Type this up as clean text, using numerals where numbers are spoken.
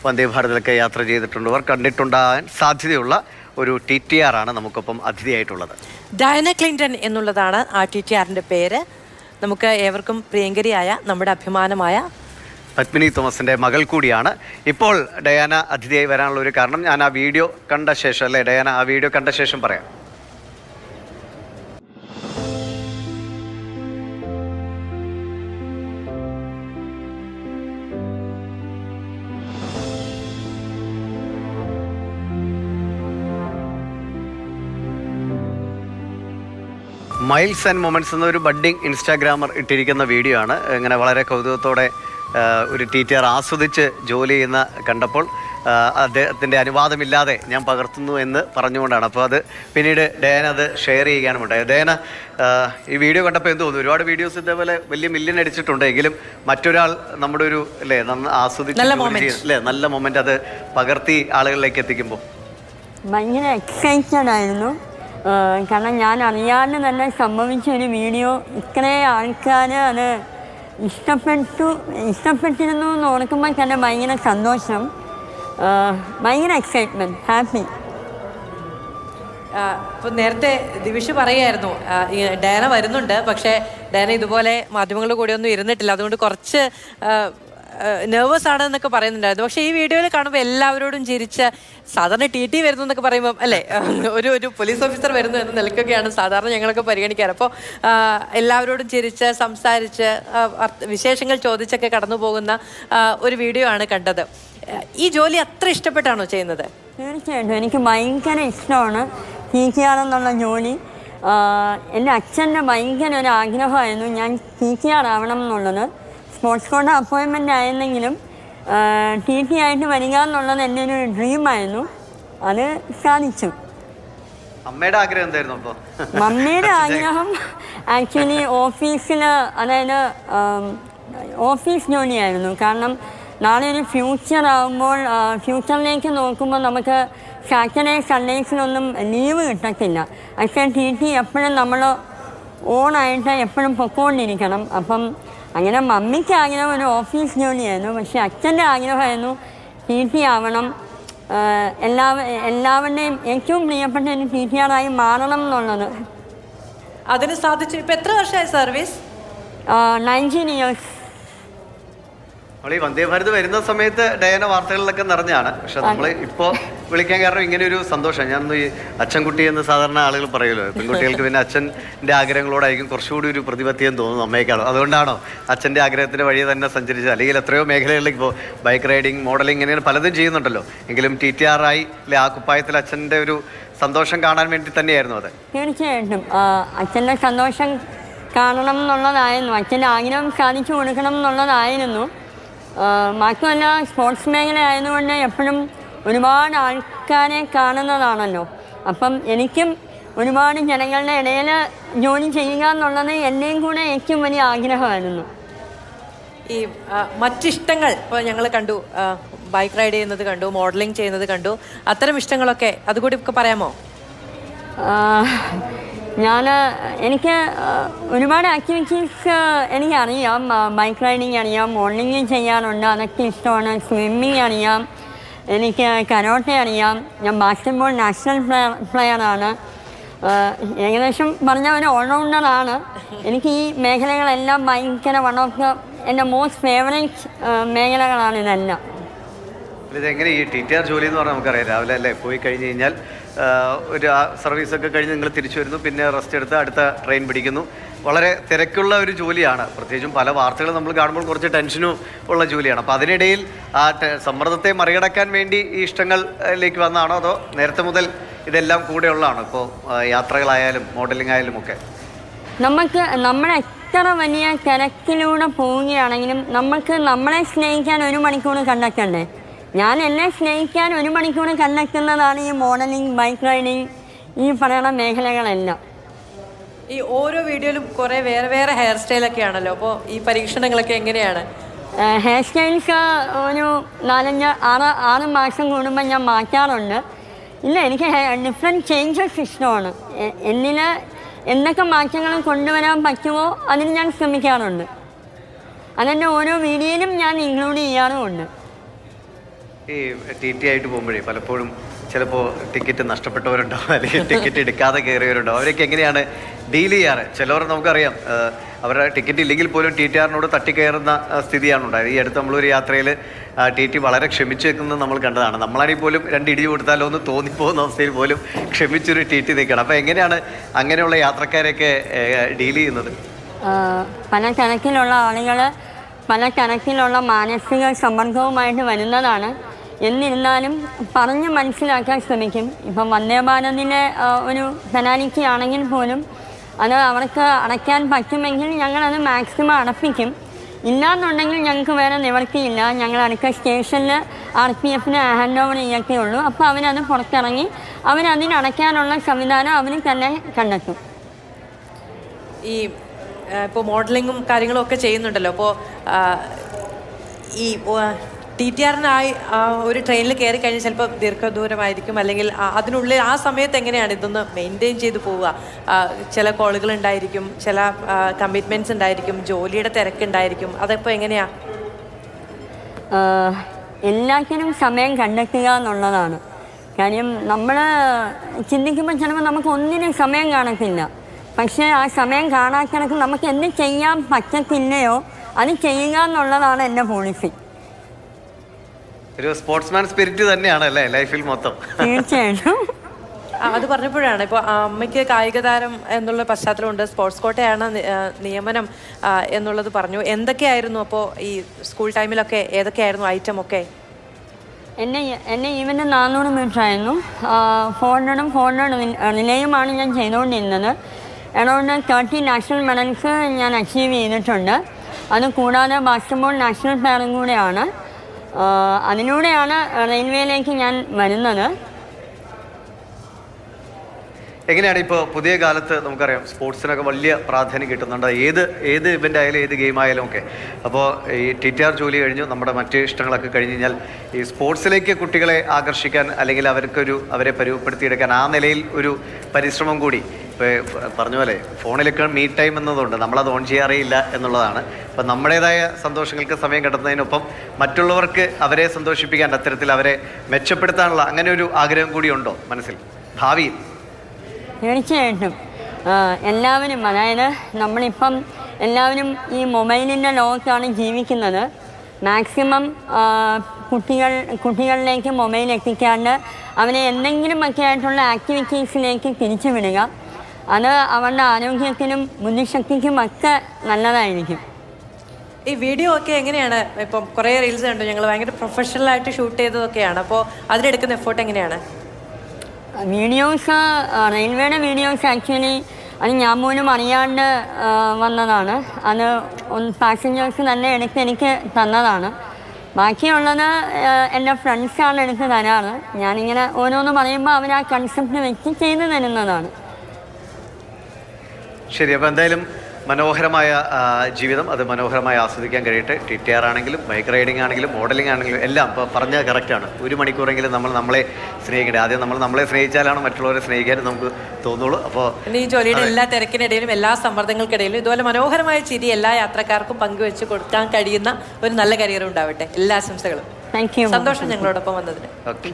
വന്ദേ ഭാരതിലൊക്കെ യാത്ര ചെയ്തിട്ടുള്ളവർ കണ്ടിട്ടുണ്ടാകാൻ സാധ്യതയുള്ള ഒരു TTR ആണ് നമുക്കൊപ്പം അതിഥിയായിട്ടുള്ളത്. ഡയന ക്ലിന്റൺ എന്നുള്ളതാണ് ആ TTRന്റെ പേര്. നമുക്ക് ഏവർക്കും പ്രിയങ്കരിയായ നമ്മുടെ അഭിമാനമായ പത്മിനി തോമസിൻ്റെ മകൾ കൂടിയാണ്. ഇപ്പോൾ ഡയാന അതിഥിയായി വരാനുള്ള ഒരു കാരണം ഞാൻ ആ വീഡിയോ കണ്ട ശേഷം അല്ലേ ഡയാന, ആ വീഡിയോ കണ്ട ശേഷം പറയാം. മൈൽസ് ആൻഡ് മൊമെൻറ്റ്സ് എന്നൊരു ബഡ്ഡിങ് ഇൻസ്റ്റാഗ്രാമർ ഇട്ടിരിക്കുന്ന വീഡിയോ ആണ്. ഇങ്ങനെ വളരെ കൗതുകത്തോടെ ഒരു TTR ആസ്വദിച്ച് ജോലി ചെയ്യുന്ന കണ്ടപ്പോൾ അദ്ദേഹത്തിൻ്റെ അനുവാദമില്ലാതെ ഞാൻ പകർത്തുന്നു എന്ന് പറഞ്ഞുകൊണ്ടാണ്. അപ്പോൾ അത് പിന്നീട് ഡയാന അത് ഷെയർ ചെയ്യുകയാണ് ഉണ്ടായത്. ഡയാന, ഈ വീഡിയോ കണ്ടപ്പോൾ എന്ത് തോന്നുന്നു? ഒരുപാട് വീഡിയോസ് ഇതേപോലെ വലിയ മില്യൺ അടിച്ചിട്ടുണ്ട്, എങ്കിലും മറ്റൊരാൾ നമ്മുടെ ഒരു അല്ലേ ആസ്വദിച്ച് അല്ലേ നല്ല മൊമെൻ്റ് അത് പകർത്തി ആളുകളിലേക്ക് എത്തിക്കുമ്പോൾ ഭയങ്കര എക്സൈറ്റഡ് ആയിരുന്നു. കാരണം ഞാൻ അറിയാതെ തന്നെ സംഭവിച്ച ഒരു വീഡിയോ ഇത്രയും ആൾക്കാർ അത് ഇഷ്ടപ്പെട്ടിരുന്നു എന്ന് ഓർക്കുമ്പോൾ തന്നെ ഭയങ്കര സന്തോഷം, ഭയങ്കര എക്സൈറ്റ്മെൻറ്റ്, ഹാപ്പി. ഇപ്പോൾ നേരത്തെ ദിവിഷ് പറയായിരുന്നു ഡയന വരുന്നുണ്ട്, പക്ഷേ ഡയന ഇതുപോലെ മാധ്യമങ്ങളുടെ കൂടെ ഒന്നും ഇരുന്നിട്ടില്ല, അതുകൊണ്ട് കുറച്ച് നെർവസ് ആണ് എന്നൊക്കെ പറയുന്നുണ്ടായിരുന്നു. പക്ഷേ ഈ വീഡിയോയിൽ കാണുമ്പോൾ എല്ലാവരോടും ചിരിച്ച്, സാധാരണ TT വരുന്നു എന്നൊക്കെ പറയുമ്പോൾ അല്ലേ ഒരു പോലീസ് ഓഫീസർ വരുന്നു എന്ന നിലയ്ക്കൊക്കെയാണ് സാധാരണ ഞങ്ങളൊക്കെ പരിഗണിക്കാറ്. അപ്പോൾ എല്ലാവരോടും ചിരിച്ച് സംസാരിച്ച് വിശേഷങ്ങൾ ചോദിച്ചൊക്കെ കടന്നു പോകുന്ന ഒരു വീഡിയോ ആണ് കണ്ടത്. ഈ ജോലി അത്ര ഇഷ്ടപ്പെട്ടാണോ ചെയ്യുന്നത്? തീർച്ചയായിട്ടും എനിക്ക് ഭയങ്കര ഇഷ്ടമാണ് TTR എന്നുള്ള ജോലി. എൻ്റെ അച്ഛൻ്റെ ഭയങ്കര ഒരു ആഗ്രഹമായിരുന്നു ഞാൻ TTR ആവണം എന്നുള്ളത്. സ്പോർട്സ് കോട്ട അപ്പോയിൻമെൻ്റ് ആയിരുന്നെങ്കിലും TT ആയിട്ട് വരിക എന്നുള്ളത് എൻ്റെ ഒരു ഡ്രീമായിരുന്നു. അത് സാധിച്ചു. അമ്മയുടെ ആഗ്രഹം എന്തായിരുന്നു അപ്പോൾ? മമ്മിയുടെ ആഗ്രഹം ആക്ച്വലി ഓഫീസിൽ, അതായത് ഓഫീസ് ജോലിയായിരുന്നു. കാരണം നാളെ ഒരു ഫ്യൂച്ചർ ആകുമ്പോൾ ഫ്യൂച്ചറിലേക്ക് നോക്കുമ്പോൾ നമുക്ക് സാറ്റർഡേ സൺഡേസിലൊന്നും ലീവ് കിട്ടത്തില്ല. പക്ഷേ TT എപ്പോഴും നമ്മൾ ഓണായിട്ട് എപ്പോഴും പൊക്കോണ്ടിരിക്കണം. അപ്പം അങ്ങനെ മമ്മിക്ക് ആഗ്രഹം ഒരു ഓഫീസ് ജോലിയായിരുന്നു, പക്ഷേ അച്ഛൻ്റെ ആഗ്രഹമായിരുന്നു TT ആവണം, എല്ലാവരുടെയും ഏറ്റവും പ്രിയപ്പെട്ട ഒരു TTR ആയി മാറണം എന്നുള്ളത്. അതിന് സാധിച്ചു. ഇപ്പം എത്ര വർഷമായി സർവീസ്? 19 years. നമ്മൾ ഈ വന്ദേ ഭാരത് വരുന്ന സമയത്ത് ഡയാന വാർത്തകളിലൊക്കെ നിറഞ്ഞാണ്. പക്ഷെ നമ്മൾ ഇപ്പോൾ വിളിക്കാൻ കാരണം ഇങ്ങനെ ഒരു സന്തോഷം. ഞാനൊന്ന് ഈ അച്ഛൻകുട്ടി എന്ന് സാധാരണ ആളുകൾ പറയുമല്ലോ, പെൺകുട്ടികൾക്ക് പിന്നെ അച്ഛൻ്റെ ആഗ്രഹങ്ങളോടായിരിക്കും കുറച്ചുകൂടി ഒരു പ്രതിബദ്ധതയും തോന്നുന്നു അമ്മയ്ക്കാണോ? അതുകൊണ്ടാണോ അച്ഛൻ്റെ ആഗ്രഹത്തിൻ്റെ വഴി തന്നെ സഞ്ചരിച്ചത്? അല്ലെങ്കിൽ എത്രയോ മേഖലകളിലേക്ക് ഇപ്പോൾ ബൈക്ക് റൈഡിങ്, മോഡലിംഗ്, ഇങ്ങനെ പലതും ചെയ്യുന്നുണ്ടല്ലോ, എങ്കിലും TTR ആയി അല്ലെ ആ കുപ്പായത്തിൽ അച്ഛൻ്റെ ഒരു സന്തോഷം കാണാൻ വേണ്ടി തന്നെയായിരുന്നു അത്? തീർച്ചയായിട്ടും അച്ഛൻ്റെ സന്തോഷം കാണണം എന്നുള്ളതായിരുന്നു, അച്ഛൻ്റെ ആഗ്രഹം സാധിച്ചു കൊടുക്കണം എന്നുള്ളതായിരുന്നു. മാത്രമല്ല സ്പോർട്സ് മേഖല ആയതുകൊണ്ട് എപ്പോഴും ഒരുപാട് ആൾക്കാരെ കാണുന്നതാണല്ലോ. അപ്പം എനിക്കും ഒരുപാട് ജനങ്ങളുടെ ഇടയിൽ ജോലി ചെയ്യുക എന്നുള്ളത് എൻ്റെയും കൂടെ ഏറ്റവും വലിയ ആഗ്രഹമായിരുന്നു. ഈ മറ്റിഷ്ടങ്ങൾ ഇപ്പോൾ ഞങ്ങൾ കണ്ടു, ബൈക്ക് റൈഡ് ചെയ്യുന്നത് കണ്ടു, മോഡലിംഗ് ചെയ്യുന്നത് കണ്ടു, അത്തരം ഇഷ്ടങ്ങളൊക്കെ അതുകൂടി ഒക്കെ പറയാമോ? എനിക്ക് ഒരുപാട് ആക്ടിവിറ്റീസ് എനിക്കറിയാം. ബൈക്ക് റൈഡിങ് അറിയാം, മോഡലിംഗ് ചെയ്യാറുണ്ട്, അതൊക്കെ ഇഷ്ടമാണ്. സ്വിമ്മിങ് അറിയാം, എനിക്ക് കരോട്ടെ അറിയാം, ഞാൻ ബാസ്കറ്റ്ബോൾ നാഷണൽ പ്ലെയറാണ്. ഏകദേശം പറഞ്ഞ ഒരു ഓൾറൗണ്ടറാണ്. എനിക്ക് ഈ മേഖലകളെല്ലാം ഭയങ്കര വൺ ഓഫ് ദ എൻ്റെ മോസ്റ്റ് ഫേവറേറ്റ് മേഖലകളാണ് ഇതെല്ലാം. ഇതെങ്ങനെ ഈ TTR ജോലി എന്ന് പറഞ്ഞാൽ നമുക്കറിയാം, രാവിലെ അല്ലേ പോയി കഴിഞ്ഞ് കഴിഞ്ഞാൽ ഒരു സർവീസൊക്കെ കഴിഞ്ഞ് നിങ്ങൾ തിരിച്ചു വരുന്നു, പിന്നെ റെസ്റ്റ് എടുത്ത് അടുത്ത ട്രെയിൻ പിടിക്കുന്നു. വളരെ തിരക്കുള്ള ഒരു ജോലിയാണ്. പ്രത്യേകിച്ചും പല വാർത്തകൾ നമ്മൾ കാണുമ്പോൾ കുറച്ച് ടെൻഷനും ഉള്ള ജോലിയാണ്. അപ്പോൾ അതിനിടയിൽ ആ സമ്മർദ്ദത്തെ മറികടക്കാൻ വേണ്ടി ഈ ഇഷ്ടങ്ങളിലേക്ക് വന്നതാണോ, അതോ നേരത്തെ മുതൽ ഇതെല്ലാം കൂടെ ഉള്ളതാണോ? ഇപ്പോൾ യാത്രകളായാലും മോഡലിംഗ് ആയാലും ഒക്കെ നമ്മൾ എത്ര വലിയ തിരക്കിലൂടെ പോവുകയാണെങ്കിലും നമുക്ക് നമ്മളെ സ്നേഹിക്കാൻ 1 മണിക്കൂർ കണ്ടെത്തണ്ടേ? ഞാൻ എന്നെ സ്നേഹിക്കാൻ 1 മണിക്കൂർ കണ്ടെത്തുന്നതാണ് ഈ മോഡലിംഗ്, ബൈക്ക് റൈഡിങ്, ഈ പറയുന്ന മേഖലകളെല്ലാം. ഈ ഓരോ വീഡിയോയിലും കുറേ വേറെ വേറെ ഹെയർ സ്റ്റൈലൊക്കെ ആണല്ലോ, അപ്പോൾ ഈ പരീക്ഷണങ്ങളൊക്കെ എങ്ങനെയാണ്? ഹെയർ സ്റ്റൈൽസ് ഒരു 4-6 മാസം കൂടുമ്പോൾ ഞാൻ മാറ്റാറുണ്ട്. ഇല്ല, എനിക്ക് ഡിഫറെൻറ്റ് ചേഞ്ചസ് ഇഷ്ടമാണ്. എന്നിൽ എന്തൊക്കെ മാറ്റങ്ങൾ കൊണ്ടുവരാൻ പറ്റുമോ അതിന് ഞാൻ ശ്രമിക്കാറുണ്ട്. അതെൻ്റെ ഓരോ വീഡിയോയിലും ഞാൻ ഇൻക്ലൂഡ് ചെയ്യാറുമുണ്ട്. ഈ ടി ടി ആയിട്ട് പോകുമ്പോഴേ പലപ്പോഴും ചിലപ്പോൾ ടിക്കറ്റ് നഷ്ടപ്പെട്ടവരുണ്ടാവും അല്ലെങ്കിൽ ടിക്കറ്റ് എടുക്കാതെ കയറിയവരുണ്ടാവും. അവരൊക്കെ എങ്ങനെയാണ് ഡീൽ ചെയ്യാറ്? ചിലവർ നമുക്കറിയാം അവരുടെ ടിക്കറ്റ് ഇല്ലെങ്കിൽ പോലും ടി ടി ആറിനോട് തട്ടിക്കയറുന്ന സ്ഥിതിയാണ് ഉണ്ടായത്. ഈ അടുത്ത് നമ്മളൊരു യാത്രയിൽ ടി ടി വളരെ ക്ഷമിച്ചു വെക്കുന്നത് നമ്മൾ കണ്ടതാണ്. നമ്മളാണെങ്കിൽ പോലും 2 ഇടി കൊടുത്താലോ എന്ന് തോന്നിപ്പോകുന്ന അവസ്ഥയിൽ പോലും ക്ഷമിച്ചൊരു ടി ടി നിൽക്കണം. അപ്പോൾ എങ്ങനെയാണ് അങ്ങനെയുള്ള യാത്രക്കാരെയൊക്കെ ഡീൽ ചെയ്യുന്നത്? പല കണക്കിലുള്ള ആളുകൾ പല കണക്കിലുള്ള മാനസിക സമ്മർദ്ദവുമായിട്ട് വരുന്നതാണ്. എന്നിരുന്നാലും പറഞ്ഞ് മനസ്സിലാക്കാൻ ശ്രമിക്കും. ഇപ്പം വന്ദേ ഭാരതിലെ ഒരു പെനാലിറ്റി ആണെങ്കിൽ പോലും അത് അവർക്ക് അടയ്ക്കാൻ പറ്റുമെങ്കിൽ ഞങ്ങളത് മാക്സിമം അടപ്പിക്കും. ഇല്ലാന്നുണ്ടെങ്കിൽ ഞങ്ങൾക്ക് വേറെ നിവർത്തിയില്ല. ഞങ്ങൾ അടുത്ത സ്റ്റേഷനിൽ RPF ഹാൻഡ് ഓവർ ചെയ്യൊക്കെ ഉള്ളൂ. അപ്പോൾ അവരത് പുറത്തിറങ്ങി അവരതിനടയ്ക്കാനുള്ള സംവിധാനം അവർ തന്നെ കണ്ടെത്തും. ഈ ഇപ്പോൾ മോഡലിങ്ങും കാര്യങ്ങളും ഒക്കെ ചെയ്യുന്നുണ്ടല്ലോ. അപ്പോൾ ഈ TTRനായി ഒരു ട്രെയിനിൽ കയറി കഴിഞ്ഞാൽ ചിലപ്പോൾ ദീർഘദൂരമായിരിക്കും, അല്ലെങ്കിൽ അതിനുള്ളിൽ ആ സമയത്ത് എങ്ങനെയാണ് ഇതൊന്ന് മെയിൻറ്റെയിൻ ചെയ്ത് പോവുക? ചില കോളുകൾ ഉണ്ടായിരിക്കും, ചില കമ്മിറ്റ്മെൻറ്റ്സ് ഉണ്ടായിരിക്കും, ജോലിയുടെ തിരക്കുണ്ടായിരിക്കും. അതപ്പോൾ എങ്ങനെയാണ്? എല്ലാത്തിനും സമയം കണ്ടെത്തുക എന്നുള്ളതാണ് കാര്യം. നമ്മൾ ചിന്തിക്കുമ്പോൾ ചിലപ്പോൾ നമുക്ക് ഒന്നിനും സമയം കാണത്തില്ല. പക്ഷേ ആ സമയം കാണാക്കണക്ക് നമുക്ക് എന്ത് ചെയ്യാൻ പറ്റത്തില്ലയോ അത് ചെയ്യുക എന്നുള്ളതാണ് എൻ്റെ പോളിസി. ഒരു സ്പോർട്സ്മാൻ സ്പിരിറ്റ് തന്നെയാണ് അല്ലേ ലൈഫിൽ മൊത്തം? തീർച്ചയായിട്ടും. അത് പറഞ്ഞപ്പോഴാണ് ഇപ്പോൾ അമ്മയ്ക്ക് കായിക താരം എന്നുള്ള പശ്ചാത്തലമുണ്ട്, സ്പോർട്സ് കോട്ടയാണ് നിയമനം എന്നുള്ളത് പറഞ്ഞു. എന്തൊക്കെയായിരുന്നു അപ്പോൾ ഈ സ്കൂൾ ടൈമിലൊക്കെ ഏതൊക്കെയായിരുന്നു ഐറ്റം ഒക്കെ? എൻ്റെ ഈവൻ്റ് 400 മീറ്റർ ആയിരുന്നു. 400 റിലേയുമാണ് ഞാൻ ചെയ്തുകൊണ്ടിരുന്നത്. അറൗണ്ട് 30 നാഷണൽ മെഡൽസ് ഞാൻ അച്ചീവ് ചെയ്തിട്ടുണ്ട്. അത് കൂടാതെ ബാസ്കറ്റ്ബോൾ നാഷണൽ പ്ലെയറും കൂടെയാണ്. അതിലൂടെയാണ് റെയിൽവേയിലേക്ക് ഞാൻ വരുന്നത്. എങ്ങനെയാണ് ഇപ്പോൾ പുതിയ കാലത്ത് നമുക്കറിയാം സ്പോർട്സിനൊക്കെ വലിയ പ്രാധാന്യം കിട്ടുന്നുണ്ട്. ഏത് ഇവൻ്റ് ആയാലും ഏത് ഗെയിം ആയാലും ഒക്കെ. അപ്പോൾ ഈ TTR ജോലി കഴിഞ്ഞു, നമ്മുടെ മറ്റ് ഇഷ്ടങ്ങളൊക്കെ കഴിഞ്ഞ് കഴിഞ്ഞാൽ ഈ സ്പോർട്സിലേക്ക് കുട്ടികളെ ആകർഷിക്കാൻ അല്ലെങ്കിൽ അവരെ പരുവപ്പെടുത്തിയെടുക്കാൻ ആ നിലയിൽ ഒരു പരിശ്രമം കൂടി ഇപ്പോൾ പറഞ്ഞ പോലെ ഫോണിലൊക്കെ മീ ടൈം എന്നതുണ്ട്, നമ്മളത് ഓൺ ചെയ്യാറില്ല എന്നുള്ളതാണ്. അപ്പം നമ്മുടേതായ സന്തോഷങ്ങൾക്ക് സമയം കണ്ടെത്തുന്നതിനൊപ്പം മറ്റുള്ളവർക്ക് അവരെ സന്തോഷിപ്പിക്കാൻ, അത്തരത്തിൽ അവരെ മെച്ചപ്പെടുത്താനുള്ള അങ്ങനെ ഒരു ആഗ്രഹം കൂടി ഉണ്ടോ മനസ്സിൽ ഭാവിയിൽ? തീർച്ചയായിട്ടും. എല്ലാവരും, അതായത് നമ്മളിപ്പം എല്ലാവരും ഈ മൊബൈലിൻ്റെ ലോകത്താണ് ജീവിക്കുന്നത്. മാക്സിമം കുട്ടികളിലേക്ക് മൊബൈൽ എത്തിക്കാണ്ട് അവരെ എന്തെങ്കിലുമൊക്കെ ആയിട്ടുള്ള ആക്ടിവിറ്റീസിലേക്ക് തിരിച്ചു വിടുക. അത് അവരുടെ ആരോഗ്യത്തിനും ബുദ്ധിശക്തിക്കും ഒക്കെ നല്ലതായിരിക്കും. ഈ വീഡിയോ ഒക്കെ എങ്ങനെയാണ്? ഇപ്പം കുറേ റീൽസ് കണ്ടു, ഞങ്ങൾ ഭയങ്കര പ്രൊഫഷണലായിട്ട് ഷൂട്ട് ചെയ്തതൊക്കെയാണ്. അപ്പോൾ അതിലെടുക്കുന്ന എഫേർട്ട് എങ്ങനെയാണ്? വീഡിയോസ്, റെയിൽവേയുടെ വീഡിയോസ് ആക്ച്വലി അത് ഞാൻ പോലും അറിയാണ്ട് വന്നതാണ്. അത് പാസഞ്ചേഴ്സ് തന്നെ എടുത്ത് എനിക്ക് തന്നതാണ്. ബാക്കിയുള്ളത് എൻ്റെ ഫ്രണ്ട്സാണ് എടുത്ത് തരാറ്. ഞാനിങ്ങനെ ഓരോന്ന് പറയുമ്പോൾ അവർ ആ കൺസെപ്റ്റ് വെച്ച് ചെയ്തു തരുന്നതാണ്. ശരി, അപ്പോൾ എന്തായാലും മനോഹരമായ ജീവിതം, അത് മനോഹരമായി ആസ്വദിക്കാൻ കഴിയട്ടെ. TTR ആണെങ്കിലും ബൈക്ക് റൈഡിംഗ് ആണെങ്കിലും മോഡലിംഗ് ആണെങ്കിലും എല്ലാം ഇപ്പോൾ പറഞ്ഞാൽ കറക്റ്റാണ്. 1 മണിക്കൂറെങ്കിലും നമ്മളെ സ്നേഹിക്കട്ടെ. ആദ്യം നമ്മളെ സ്നേഹിച്ചാലാണ് മറ്റുള്ളവരെ സ്നേഹിക്കാൻ നമുക്ക് തോന്നുള്ളൂ. അപ്പോൾ ഈ ജോലിയുടെ എല്ലാ തിരക്കിനിടയിലും എല്ലാ സമ്മർദ്ദങ്ങൾക്കിടയിലും ഇതുപോലെ മനോഹരമായ ചിരി എല്ലാ യാത്രക്കാർക്കും പങ്കുവെച്ച് കൊടുക്കാൻ കഴിയുന്ന ഒരു നല്ല കരിയർ ഉണ്ടാവട്ടെ. എല്ലാ ആശംസകളും. Thank you. സന്തോഷം ഞങ്ങളോടൊപ്പം വന്നതിന്. ഓക്കെ.